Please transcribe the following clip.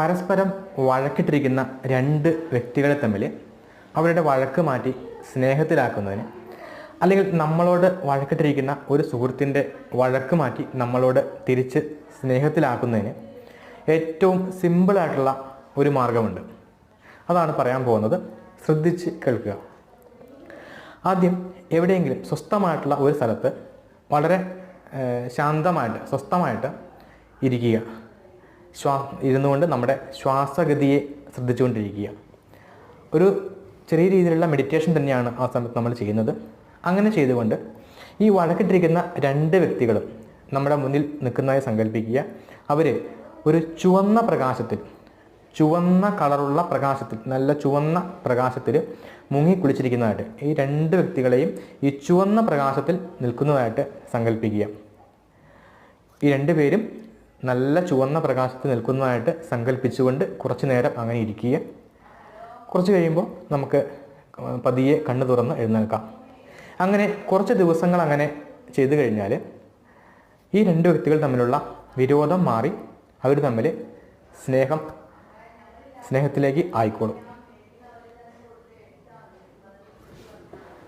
പരസ്പരം വഴക്കിട്ടിരിക്കുന്ന രണ്ട് വ്യക്തികളെ തമ്മിൽ അവരുടെ വഴക്ക് മാറ്റി സ്നേഹത്തിലാക്കുന്നതിന്, അല്ലെങ്കിൽ നമ്മളോട് വഴക്കിട്ടിരിക്കുന്ന ഒരു സുഹൃത്തിൻ്റെ വഴക്ക് മാറ്റി നമ്മളോട് തിരിച്ച് സ്നേഹത്തിലാക്കുന്നതിന് ഏറ്റവും സിമ്പിളായിട്ടുള്ള ഒരു മാർഗമുണ്ട്. അതാണ് പറയാൻ പോകുന്നത്. ശ്രദ്ധിച്ച് കേൾക്കുക. ആദ്യം എവിടെയെങ്കിലും സ്വസ്ഥമായിട്ടുള്ള ഒരു സ്ഥലത്ത് വളരെ ശാന്തമായിട്ട് സ്വസ്ഥമായിട്ട് ഇരിക്കുക. ഇരുന്നുകൊണ്ട് നമ്മുടെ ശ്വാസഗതിയെ ശ്രദ്ധിച്ചുകൊണ്ടിരിക്കുക. ഒരു ചെറിയ രീതിയിലുള്ള മെഡിറ്റേഷൻ തന്നെയാണ് ആ സമയത്ത് നമ്മൾ ചെയ്യുന്നത്. അങ്ങനെ ചെയ്തുകൊണ്ട് ഈ വഴക്കിട്ടിരിക്കുന്ന രണ്ട് വ്യക്തികളും നമ്മുടെ മുന്നിൽ നിൽക്കുന്നതായി സങ്കല്പിക്കുക. അവർ ഒരു ചുവന്ന കളറുള്ള പ്രകാശത്തിൽ, നല്ല ചുവന്ന പ്രകാശത്തിൽ മുങ്ങി കുളിച്ചിരിക്കുന്നതായിട്ട് ഈ രണ്ട് വ്യക്തികളെയും ഈ ചുവന്ന പ്രകാശത്തിൽ നിൽക്കുന്നതായിട്ട് സങ്കല്പിക്കുക. ഈ രണ്ടു പേരും നല്ല ചുവന്ന പ്രകാശത്തിൽ നിൽക്കുന്നതായിട്ട് സങ്കല്പിച്ചുകൊണ്ട് കുറച്ച് നേരം അങ്ങനെ ഇരിക്കുക. കുറച്ച് കഴിയുമ്പോൾ നമുക്ക് പതിയെ കണ്ണു തുറന്ന് എഴുന്നേൽക്കാം. അങ്ങനെ കുറച്ച് ദിവസങ്ങൾ അങ്ങനെ ചെയ്തു കഴിഞ്ഞാൽ ഈ രണ്ട് വ്യക്തികൾ തമ്മിലുള്ള വിരോധം മാറി അവർ തമ്മിൽ സ്നേഹത്തിലേക്ക് ആയിക്കോളും.